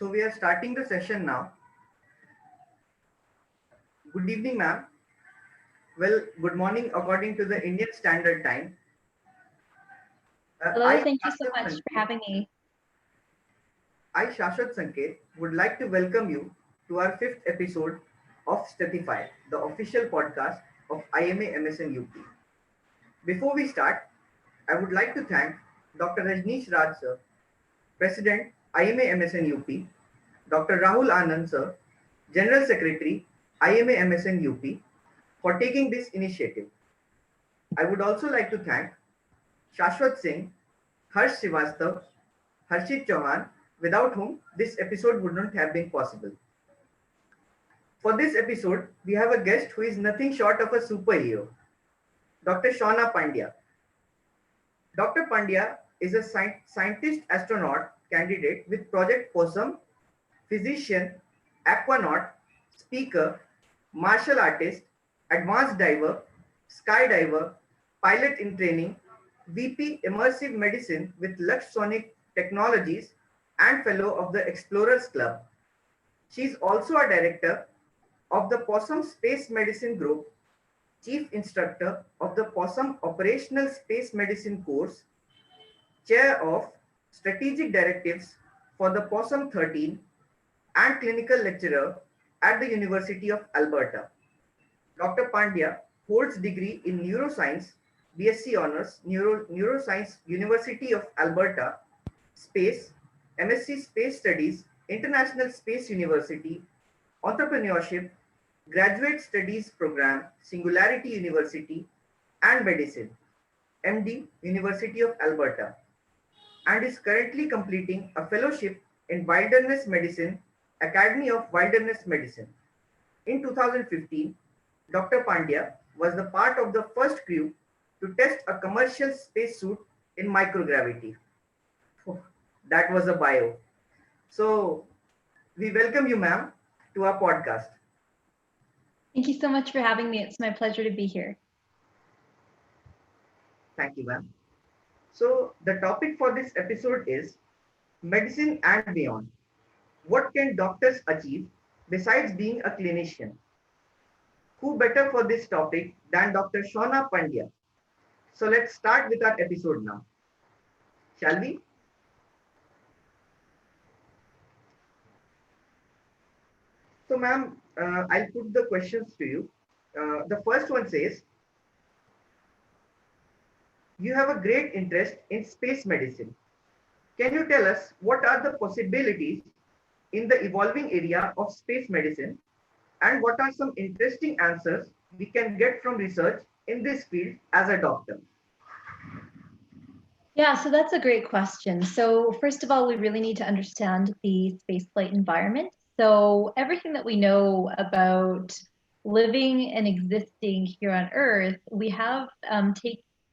So we are starting the session now. Good evening, ma'am. Well, good morning according to the Indian Standard Time. Hello, thank you so much for having me. I, Shashwat Sanket, would like to welcome you to our fifth episode of Stethify, the official podcast of IMA MSN UP. Before we start, I would like to thank Dr. Rajneesh Raj sir, President IMA MSN UP, Dr. Rahul Anand sir, General Secretary IMA MSN UP, for taking this initiative. I would also like to thank Shashwat Singh, Harsh Srivastav, Harshit Chauhan, without whom this episode would not have been possible. For this episode, we have a guest who is nothing short of a superhero, Dr. Shawna Pandya. Dr. Pandya is a scientist-astronaut candidate with Project PoSSUM, physician, aquanaut, speaker, martial artist, advanced diver, skydiver, pilot in training, VP Immersive Medicine with Luxsonic Technologies, and fellow of the Explorers Club. She is also a director of the PoSSUM Space Medicine Group, chief instructor of the PoSSUM Operational Space Medicine course, chair of strategic directives for the PoSSUM 13, and clinical lecturer at the University of Alberta. Dr. Pandya holds degree in neuroscience, Bsc Hons, Neuroscience, University of Alberta, Space, Msc Space Studies, International Space University, Entrepreneurship, Graduate Studies Program, Singularity University, and Medicine, MD, University of Alberta, and is currently completing a fellowship in Wilderness Medicine, Academy of Wilderness Medicine. In 2015, Dr. Pandya was the part of the first crew to test a commercial spacesuit in microgravity. Oh, that was a bio. So we welcome you, ma'am, to our podcast. Thank you so much for having me. It's my pleasure to be here. Thank you, ma'am. So the topic for this episode is medicine and beyond. What can doctors achieve besides being a clinician? Who better for this topic than Dr. Shawna Pandya? So let's start with our episode now. Shall we? So, ma'am, I'll put the questions to you. The first one says, you have a great interest in space medicine. Can you tell us what are the possibilities in the evolving area of space medicine, and what are some interesting answers we can get from research in this field as a doctor? Yeah, so that's a great question. So first of all, we really need to understand the spaceflight environment. So everything that we know about living and existing here on Earth, we have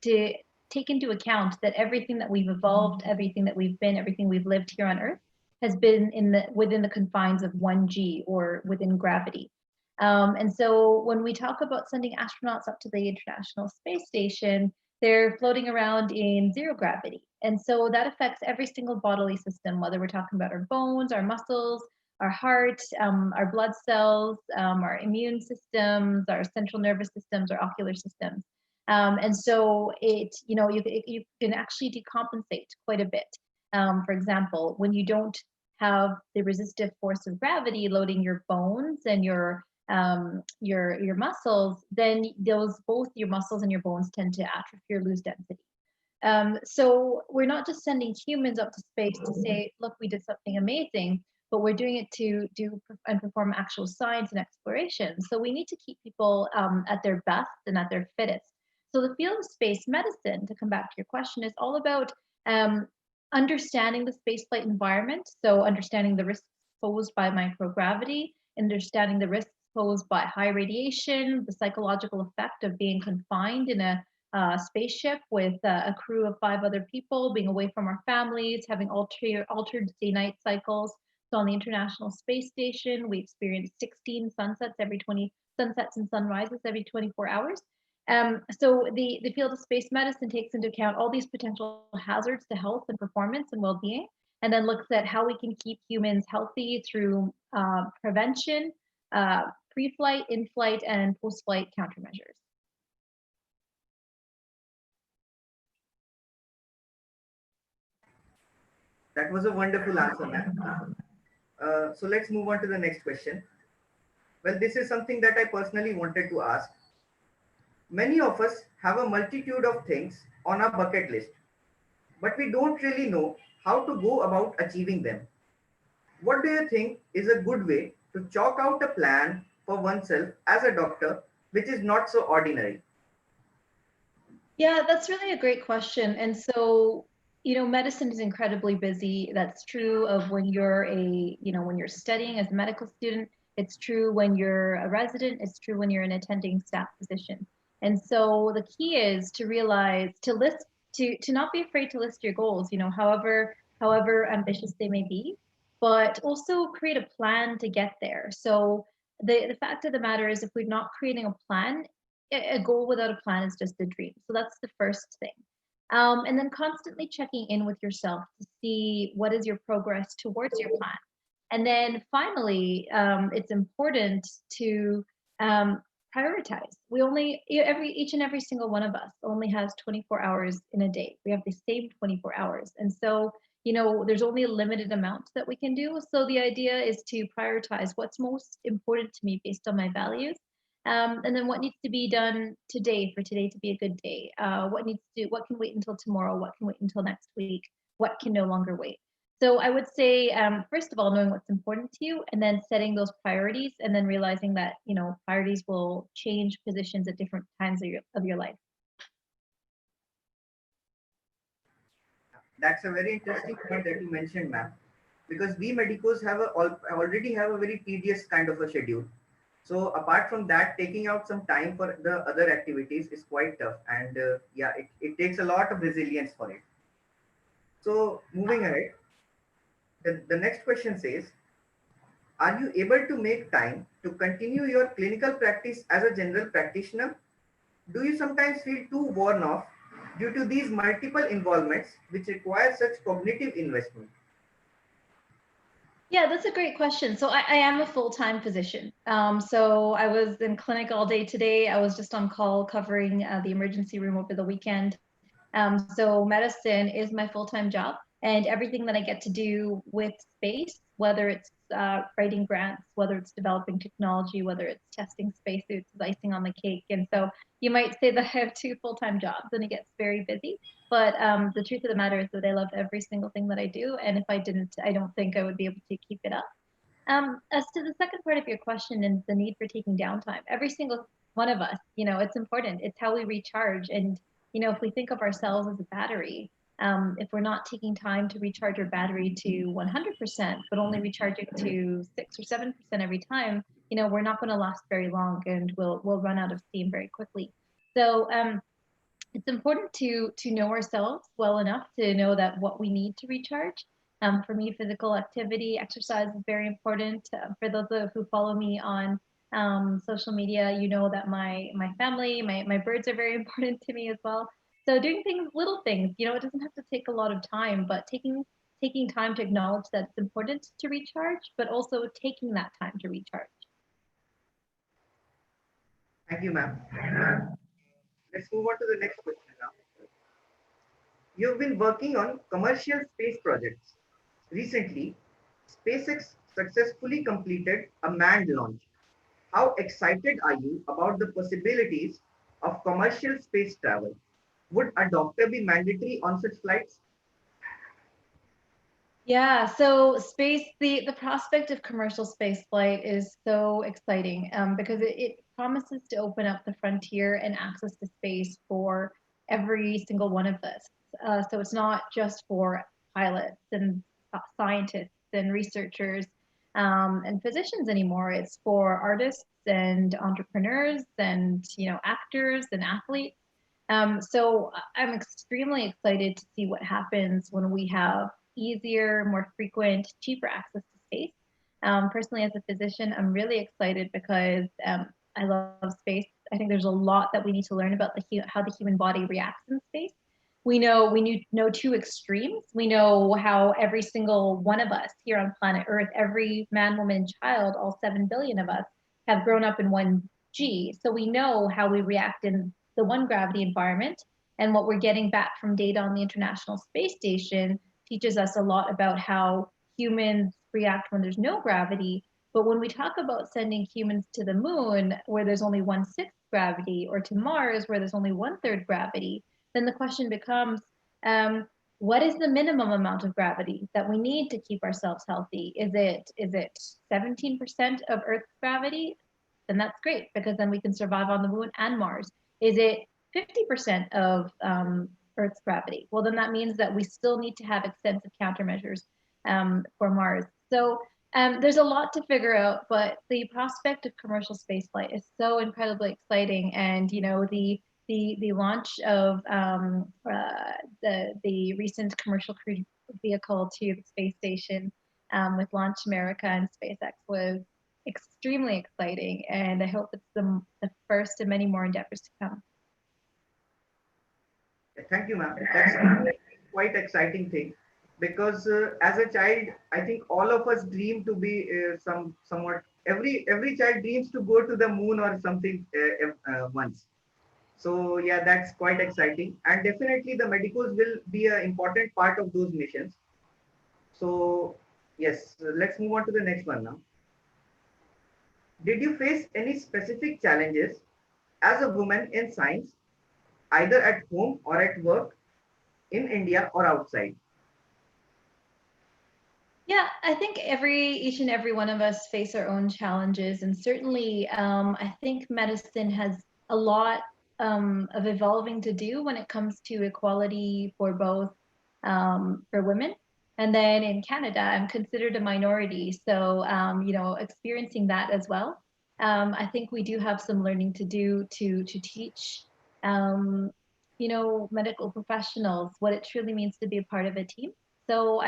to take into account that everything that we've evolved, everything that we've been, everything we've lived here on Earth has been within the confines of 1G, or within gravity. And so when we talk about sending astronauts up to the International Space Station, they're floating around in zero gravity. And so that affects every single bodily system, whether we're talking about our bones, our muscles, our heart, our blood cells, our immune systems, our central nervous systems, our ocular systems. And so you can actually decompensate quite a bit. For example, when you don't have the resistive force of gravity loading your bones and your muscles, then both your muscles and your bones tend to atrophy or lose density. So we're not just sending humans up to space to say, look, we did something amazing, but we're doing it to do and perform actual science and exploration. So we need to keep people at their best and at their fittest. So the field of space medicine, to come back to your question, is all about understanding the spaceflight environment. So understanding the risks posed by microgravity, understanding the risks posed by high radiation, the psychological effect of being confined in a spaceship with a crew of 5 other people, being away from our families, having altered day-night cycles. So on the International Space Station, we experience 16 sunsets and sunrises every 24 hours. So the field of space medicine takes into account all these potential hazards to health and performance and well-being. and then looks at how we can keep humans healthy through prevention, pre-flight, in-flight, and post-flight countermeasures. That was a wonderful answer, ma'am. So let's move on to the next question. Well, this is something that I personally wanted to ask. Many of us have a multitude of things on our bucket list, but we don't really know how to go about achieving them. What do you think is a good way to chalk out a plan for oneself as a doctor, which is not so ordinary? Yeah, that's really a great question. And so, medicine is incredibly busy. That's true of when you're when you're studying as a medical student. It's true when you're a resident. It's true when you're an attending staff physician. And so the key is to realize, to list, to not be afraid to list your goals, however ambitious they may be, but also create a plan to get there. So the fact of the matter is, if we're not creating a plan, a goal without a plan is just a dream. So that's the first thing. And then constantly checking in with yourself to see what is your progress towards your plan. And then finally, it's important to prioritize. We only, each and every single one of us only has 24 hours in a day. We have the same 24 hours. And so, there's only a limited amount that we can do. So the idea is to prioritize what's most important to me based on my values. And then what needs to be done today for today to be a good day? What can wait until tomorrow? What can wait until next week? What can no longer wait? So I would say, first of all, knowing what's important to you, and then setting those priorities, and then realizing that, priorities will change positions at different times of your life. That's a very interesting point that you mentioned, ma'am, because we medicos already have a very tedious kind of a schedule. So apart from that, taking out some time for the other activities is quite tough, and yeah, it takes a lot of resilience for it. So moving ahead, the next question says, are you able to make time to continue your clinical practice as a general practitioner? Do you sometimes feel too worn off due to these multiple involvements which require such cognitive investment? Yeah, that's a great question. So I am a full-time physician. So I was in clinic all day today. I was just on call covering the emergency room over the weekend. So medicine is my full-time job, and everything that I get to do with space, whether it's writing grants, whether it's developing technology, whether it's testing spacesuits, is icing on the cake. And so you might say that I have two full-time jobs, and it gets very busy. But the truth of the matter is that I love every single thing that I do, and if I didn't, I don't think I would be able to keep it up. As to the second part of your question and the need for taking downtime, every single one of us, it's important. It's how we recharge. And, if we think of ourselves as a battery, if we're not taking time to recharge our battery to 100%, but only recharge it to 6 or 7% every time, we're not going to last very long, and we'll run out of steam very quickly. So it's important to know ourselves well enough to know that what we need to recharge. For me, physical activity, exercise is very important. For those who follow me on social media, you know that my family, my birds are very important to me as well. So doing things, little things, it doesn't have to take a lot of time, but taking time to acknowledge that it's important to recharge, but also taking that time to recharge. Thank you, ma'am. Let's move on to the next question now. You've been working on commercial space projects. Recently, SpaceX successfully completed a manned launch. How excited are you about the possibilities of commercial space travel? Would a doctor be mandatory on such flights? Yeah, so the prospect of commercial space flight is so exciting, because it promises to open up the frontier and access to space for every single one of us. So it's not just for pilots and scientists and researchers and physicians anymore. It's for artists and entrepreneurs and actors and athletes. So I'm extremely excited to see what happens when we have easier, more frequent, cheaper access to space. Personally, as a physician, I'm really excited because I love space. I think there's a lot that we need to learn about how the human body reacts in space. We know two extremes. We know how every single one of us here on planet Earth, every man, woman, and child, all 7 billion of us, have grown up in 1G. So we know how we react in the one gravity environment. And what we're getting back from data on the International Space Station teaches us a lot about how humans react when there's no gravity. But when we talk about sending humans to the moon, where there's only 1/6 gravity, or to Mars, where there's only 1/3 gravity, then the question becomes, what is the minimum amount of gravity that we need to keep ourselves healthy? Is it 17% of Earth's gravity? Then that's great, because then we can survive on the moon and Mars. Is it 50% of Earth's gravity? Well, then that means that we still need to have extensive countermeasures for Mars. So there's a lot to figure out, but the prospect of commercial spaceflight is so incredibly exciting. And the launch of the recent commercial crewed vehicle to the space station with Launch America and SpaceX was extremely exciting, and I hope it's the first of many more endeavors to come. Thank you, ma'am. That's quite exciting thing, because as a child, I think all of us dream to be somewhat. Every child dreams to go to the moon or something once. So yeah, that's quite exciting, and definitely the medicals will be an important part of those missions. So yes, let's move on to the next one now. Did you face any specific challenges as a woman in science, either at home or at work, in India or outside? Yeah, I think each and every one of us face our own challenges, and certainly I think medicine has a lot of evolving to do when it comes to equality for both for women. And then in Canada, I'm considered a minority, so experiencing that as well. I think we do have some learning to do to teach medical professionals what it truly means to be a part of a team. So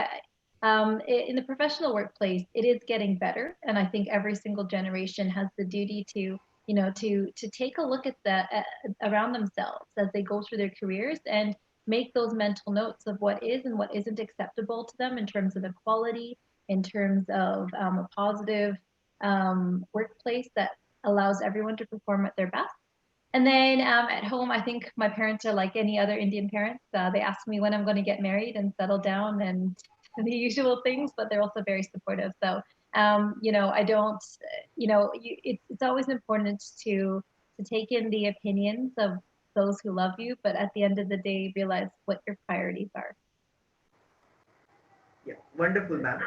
in the professional workplace, it is getting better, and I think every single generation has the duty to take a look at that around themselves as they go through their careers and make those mental notes of what is and what isn't acceptable to them in terms of equality, in terms of a positive workplace that allows everyone to perform at their best. And then at home, I think my parents are like any other Indian parents. They ask me when I'm going to get married and settle down and the usual things, but they're also very supportive. So, I don't, it's always important to take in the opinions of those who love you, but at the end of the day, realize what your priorities are. Yeah, wonderful, ma'am.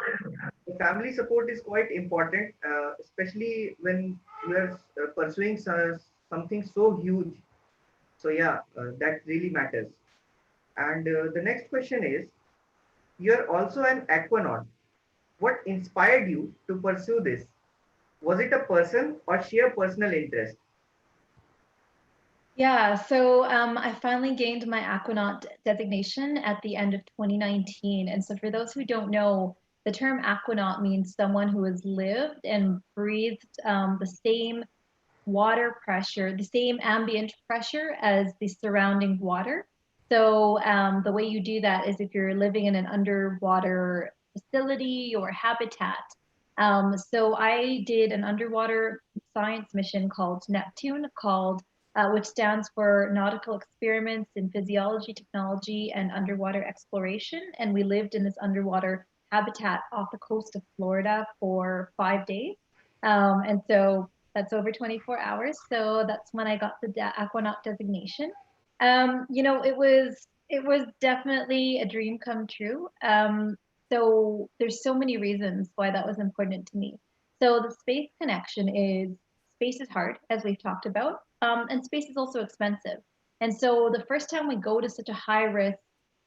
The family support is quite important, especially when you are pursuing something so huge. So yeah, that really matters. And the next question is, you're also an aquanaut. What inspired you to pursue this? Was it a person or sheer personal interest? Yeah, so I finally gained my Aquanaut designation at the end of 2019. And so for those who don't know, the term aquanaut means someone who has lived and breathed the same water pressure, the same ambient pressure as the surrounding water. So the way you do that is if you're living in an underwater facility or habitat. So I did an underwater science mission called Neptune, which stands for Nautical Experiments in Physiology, Technology, and Underwater Exploration. And we lived in this underwater habitat off the coast of Florida for 5 days. And so that's over 24 hours. So that's when I got the Aquanaut designation. It was definitely a dream come true. So there's so many reasons why that was important to me. So the space connection is, space is hard, as we've talked about, and space is also expensive. And so the first time we go to such a high risk,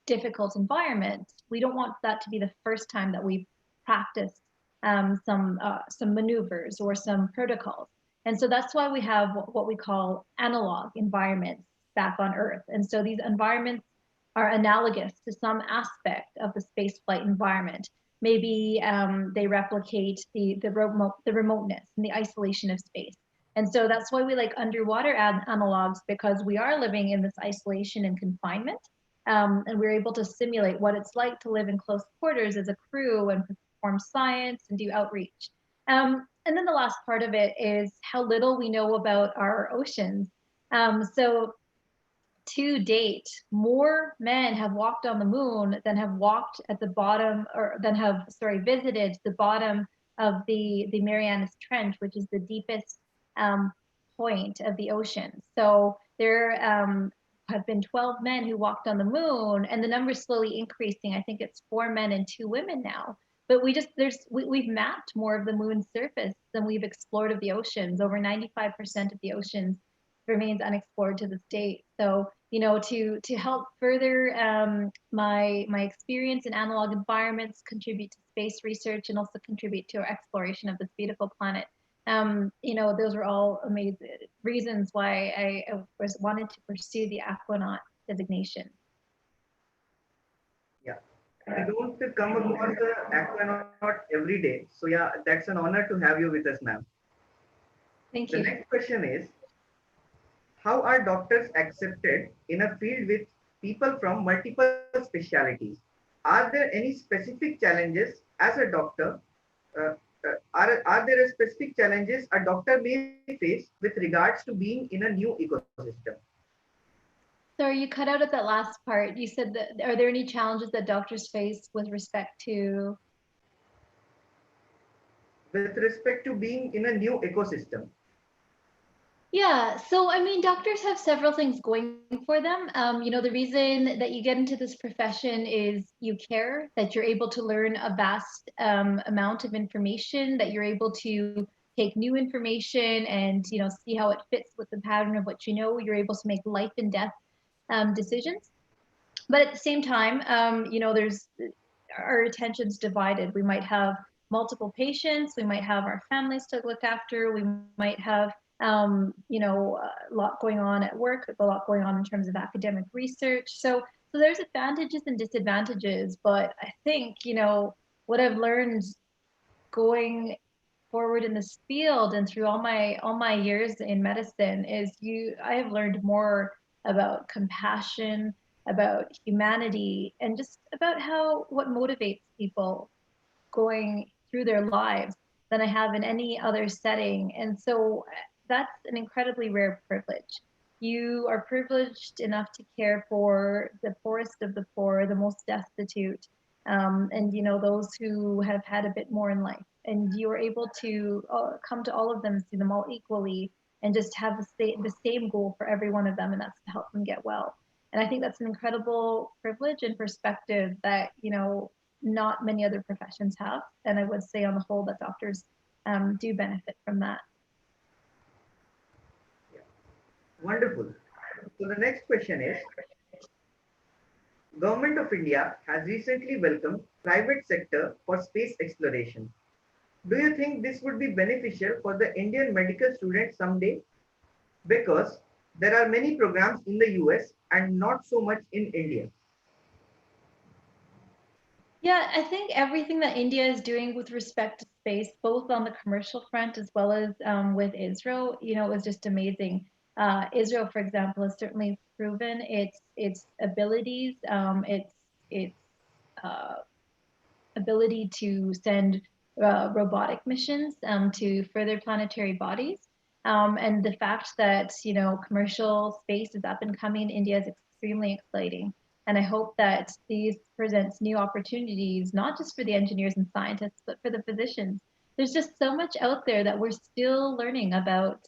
difficult environment, we don't want that to be the first time that we've practiced some maneuvers or some protocols. And so that's why we have what we call analog environments back on Earth. And so these environments are analogous to some aspect of the spaceflight environment. Maybe they replicate the remoteness and the isolation of space. And so that's why we like underwater analogs, because we are living in this isolation and confinement. And we were able to simulate what it's like to live in close quarters as a crew and perform science and do outreach. And then the last part of it is how little we know about our oceans. So to date, more men have walked on the moon than have walked at the bottom, or than have, sorry, visited the bottom of the Marianas Trench, which is the deepest point of the ocean. So there have been 12 men who walked on the moon, and the number is slowly increasing. I think it's 4 men and 2 women now. But we've mapped more of the moon's surface than we've explored of the oceans. Over 95% of the oceans remains unexplored to this date. So, to help further my experience in analog environments, contribute to space research, and also contribute to our exploration of this beautiful planet. Those were all amazing reasons why I wanted to pursue the Aquanaut designation. Yeah. We don't come across the Aquanaut every day. So yeah, that's an honor to have you with us, ma'am. Thank The you. next question is, how are doctors accepted in a field with people from multiple specialities? Are there any specific challenges as a doctor? Uh, are there specific challenges a doctor may face with regards to being in a new ecosystem? Sorry, you cut out at that last part. You said that, are there any challenges that doctors face with respect to? With respect to being in a new ecosystem. Yeah, so I mean, doctors have several things going for them. The reason that you get into this profession is you care, that you're able to learn a vast amount of information, that you're able to take new information and see how it fits with the pattern of what you know. You're able to make life and death decisions. But at the same time, there's our attention's divided. We might have multiple patients, we might have our families to look after, we might have a lot going on at work, a lot going on in terms of academic research. So there's advantages and disadvantages, but I think, what I've learned going forward in this field and through all my years in medicine is I have learned more about compassion, about humanity, and just about what motivates people going through their lives than I have in any other setting. And so that's an incredibly rare privilege. You are privileged enough to care for the poorest of the poor, the most destitute, and those who have had a bit more in life. And you are able to come to all of them, see them all equally, and just have the same goal for every one of them, and that's to help them get well. And I think that's an incredible privilege and perspective that not many other professions have. And I would say on the whole that doctors do benefit from that. Yeah. Wonderful. So the next question is, Government of India has recently welcomed private sector for space exploration. Do you think this would be beneficial for the Indian medical students someday? Because there are many programs in the US and not so much in India. Yeah, I think everything that India is doing with respect to space, both on the commercial front as well as with Israel, is just amazing. Israel, for example, has certainly proven its abilities, its uh, ability to send robotic missions to further planetary bodies. And the fact that, commercial space is up and coming in India is extremely exciting. And I hope that these presents new opportunities, not just for the engineers and scientists, but for the physicians. There's just so much out there that we're still learning about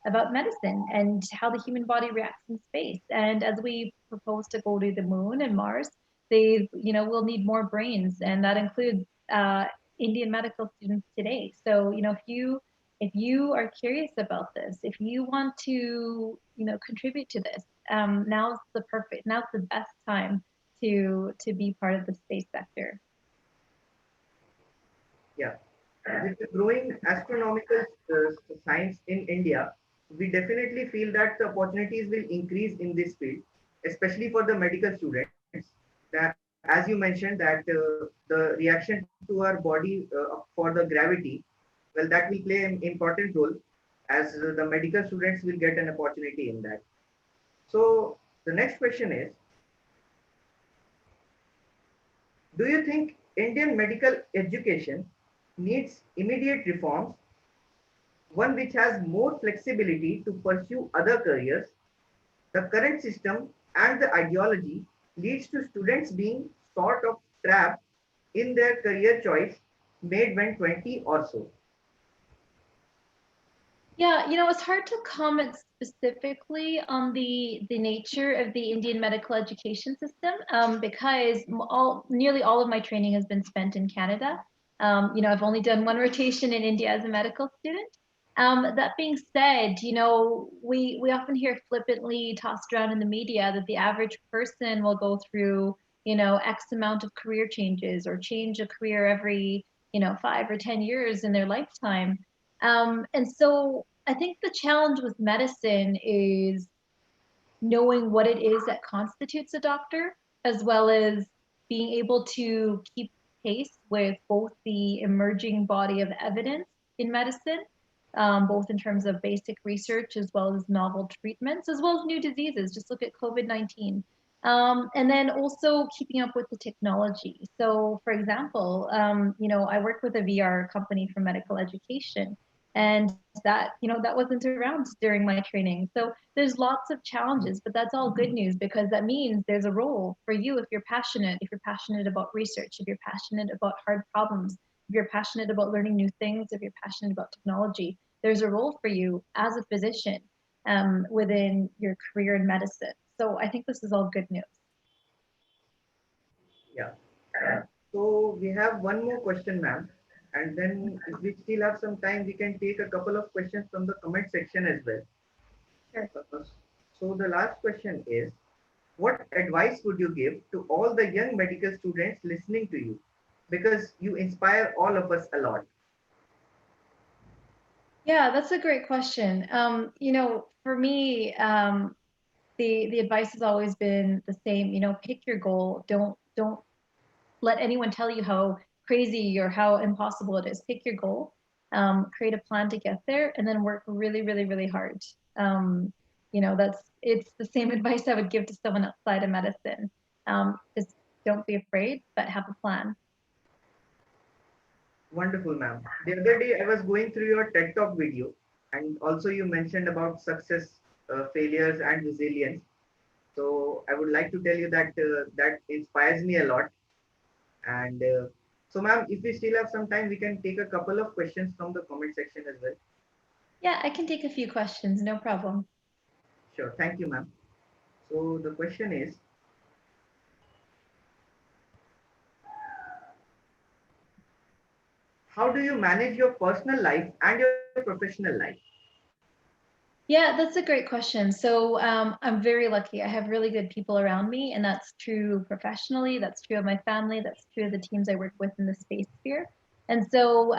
medicine and how the human body reacts in space. And as we propose to go to the moon and Mars, will need more brains, and that includes Indian medical students today. So, if you are curious about this, if you want to, contribute to this, now's the best time to be part of the space sector. Yeah. With the growing astronomical science in India, we definitely feel that the opportunities will increase in this field, especially for the medical students. That, as you mentioned, that the reaction to our body for the gravity, well, that will play an important role, as the medical students will get an opportunity in that. So the next question is, Do you think Indian medical education needs immediate reforms, one which has more flexibility to pursue other careers? The current system and the ideology leads to students being sort of trapped in their career choice made when 20 or so. Yeah, it's hard to comment specifically on the nature of the Indian medical education system because nearly all of my training has been spent in Canada. I've only done one rotation in India as a medical student. That being said, we often hear flippantly tossed around in the media that the average person will go through, X amount of career changes or change a career every, 5 or 10 years in their lifetime. And so I think the challenge with medicine is knowing what it is that constitutes a doctor, as well as being able to keep pace with both the emerging body of evidence in medicine, both in terms of basic research as well as novel treatments, as well as new diseases. Just look at COVID-19. And then also keeping up with the technology. So, for example, I work with a VR company for medical education, and that wasn't around during my training. So there's lots of challenges, but that's all good news because that means there's a role for you if you're passionate about research, if you're passionate about hard problems, if you're passionate about learning new things, if you're passionate about technology, there's a role for you as a physician within your career in medicine. So I think this is all good news. Yeah. So we have one more question, ma'am. And then if we still have some time, we can take a couple of questions from the comment section as well. Sure. So the last question is, what advice would you give to all the young medical students listening to you? Because you inspire all of us a lot. Yeah, that's a great question. For me, the advice has always been the same. Pick your goal. Don't let anyone tell you how crazy or how impossible it is. Pick your goal, create a plan to get there, and then work really, really, really hard. It's the same advice I would give to someone outside of medicine. Just don't be afraid, but have a plan. Wonderful, ma'am. The other day I was going through your TED Talk video, and also you mentioned about success, failures, and resilience. So I would like to tell you that that inspires me a lot. And so, ma'am, if we still have some time, we can take a couple of questions from the comment section as well. Yeah, I can take a few questions, no problem. Sure. Thank you, ma'am. So the question is, how do you manage your personal life and your professional life? Yeah, that's a great question. So I'm very lucky. I have really good people around me, and that's true professionally. That's true of my family. That's true of the teams I work with in the space sphere. And so,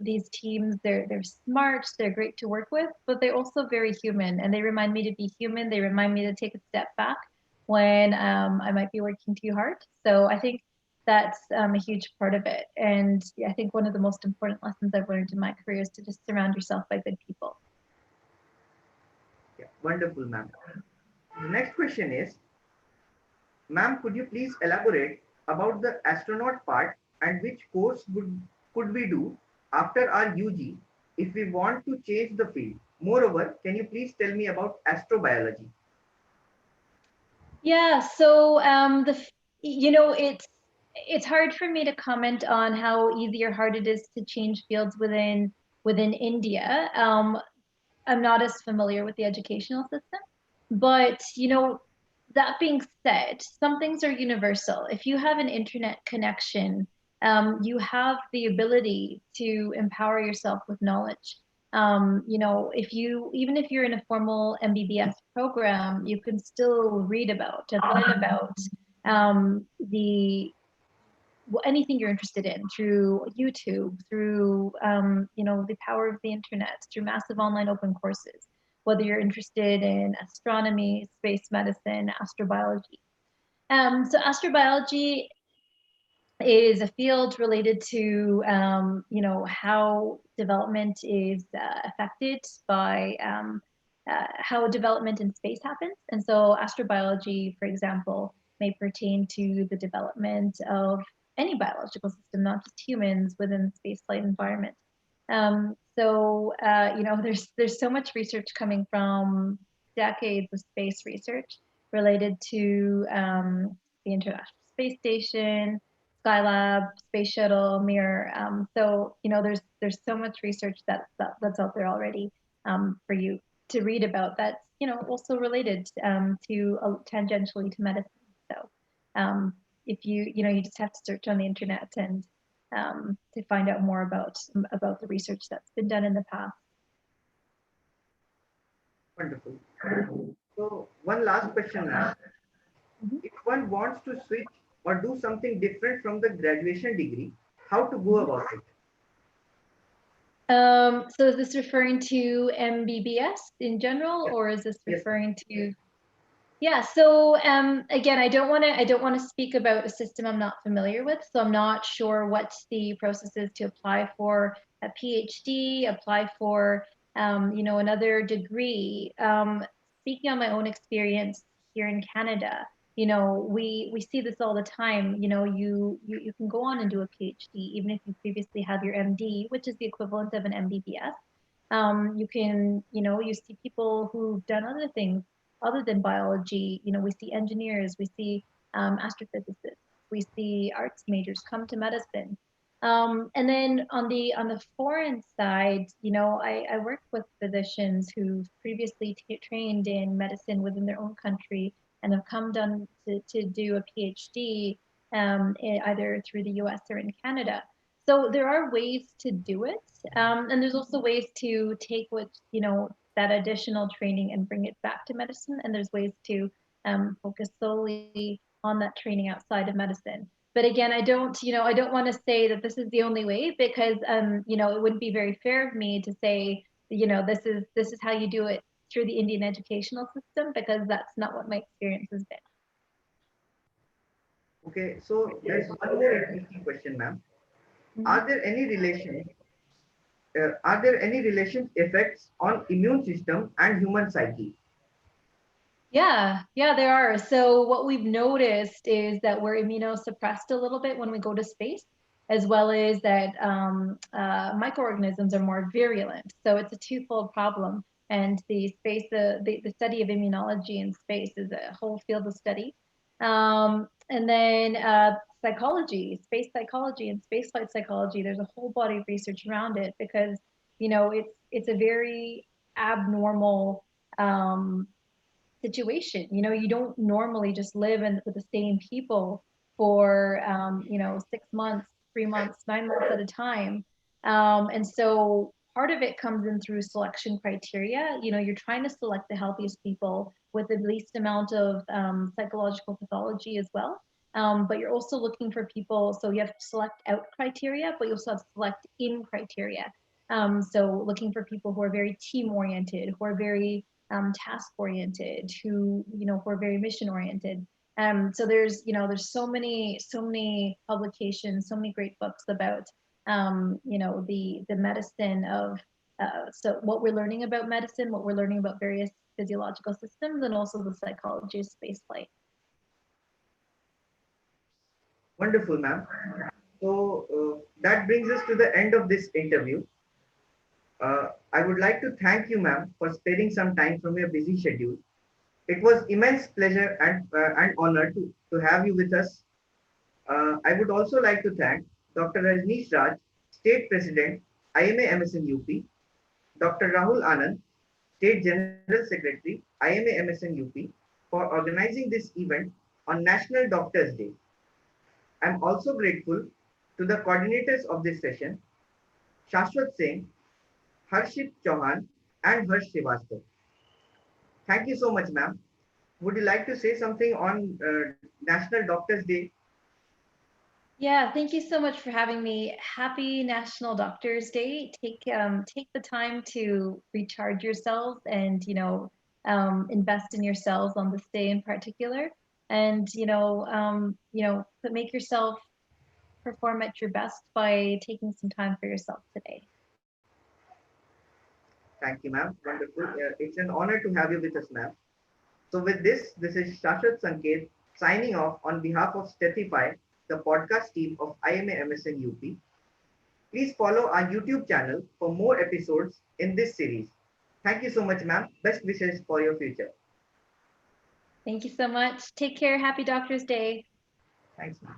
these teams, they're smart, they're great to work with, but they're also very human, and they remind me to be human. They remind me to take a step back when I might be working too hard. So I think that's a huge part of it. And I think one of the most important lessons I've learned in my career is to just surround yourself by good people. Yeah, wonderful, ma'am. The next question is, ma'am, could you please elaborate about the astronaut part and which course could we do after our UG if we want to change the field? Moreover, can you please tell me about astrobiology? Yeah, so it's hard for me to comment on how easy or hard it is to change fields within India. I'm not as familiar with the educational system, but that being said, some things are universal. If you have an internet connection, you have the ability to empower yourself with knowledge. Even if you're in a formal MBBS program, you can still read about and learn about the anything you're interested in through YouTube, through the power of the internet, through massive online open courses, whether you're interested in astronomy, space medicine, astrobiology. So astrobiology is a field related to how development is affected by how development in space happens. And so astrobiology, for example, may pertain to the development of any biological system, not just humans, within the spaceflight environment. There's so much research coming from decades of space research related to the International Space Station, Skylab, Space Shuttle, Mir. There's so much research that's out there already for you to read about. That's also related to tangentially to medicine. So if you just have to search on the internet and to find out more about the research that's been done in the past. Wonderful. So one last question now. If one wants to switch or do something different from the graduation degree, how to go about it? So is this referring to MBBS in general, or is this referring to? Yeah. So again, I don't want to speak about a system I'm not familiar with. So I'm not sure what the process is to apply for a PhD, apply for another degree. Speaking on my own experience here in Canada, we see this all the time. You can go on and do a PhD even if you previously have your MD, which is the equivalent of an MBBS. You can, you see people who've done other things other than biology. We see engineers, we see astrophysicists, we see arts majors come to medicine. And then on the foreign side, I work with physicians who've previously trained in medicine within their own country and have come down to do a PhD either through the US or in Canada. So there are ways to do it. And there's also ways to take that additional training and bring it back to medicine. And there's ways to focus solely on that training outside of medicine. But again, I don't want to say that this is the only way, because it wouldn't be very fair of me to say, this is how you do it through the Indian educational system, because that's not what my experience has been. Okay, so there's one more interesting question, ma'am. Are there any relations effects on immune system and human psyche? Yeah, there are. So what we've noticed is that we're immunosuppressed a little bit when we go to space, as well as that microorganisms are more virulent. So it's a twofold problem. And the study of immunology in space is a whole field of study. And then psychology, space psychology and spaceflight psychology, there's a whole body of research around it, because it's a very abnormal situation. You don't normally just live with the same people for 6 months, 3 months, 9 months at a time. And so part of it comes in through selection criteria. You're trying to select the healthiest people with the least amount of psychological pathology as well. But you're also looking for people, so you have select out criteria, but you also have select in criteria. So looking for people who are very team oriented, who are very task oriented, who are very mission oriented. So there's so many publications, so many great books about the medicine of so what we're learning about medicine, what we're learning about various physiological systems, and also the psychology of spaceflight. Wonderful, ma'am. So that brings us to the end of this interview. I would like to thank you, ma'am, for sparing some time from your busy schedule. It was immense pleasure and honor to have you with us. I would also like to thank Dr. Rajneesh Raj, State President, IMA MSN UP, Dr. Rahul Anand, State General Secretary, IMA MSN UP, for organizing this event on National Doctors Day. I am also grateful to the coordinators of this session, Shashwat Singh, Harshit Chauhan, and Harsh Srivastav. Thank you so much, ma'am. Would you like to say something on National Doctors Day? Yeah, thank you so much for having me. Happy National Doctors Day. Take the time to recharge yourselves and invest in yourselves on this day in particular, and make yourself perform at your best by taking some time for yourself today. Thank you, ma'am. Wonderful. It's an honor to have you with us, ma'am. So with this is Shashwat Sanket signing off on behalf of Stethify, the podcast team of IMA MSN UP. Please follow our YouTube channel for more episodes in this series. Thank you so much, ma'am. Best wishes for your future. Thank you so much. Take care. Happy Doctor's Day. Thanks, ma'am.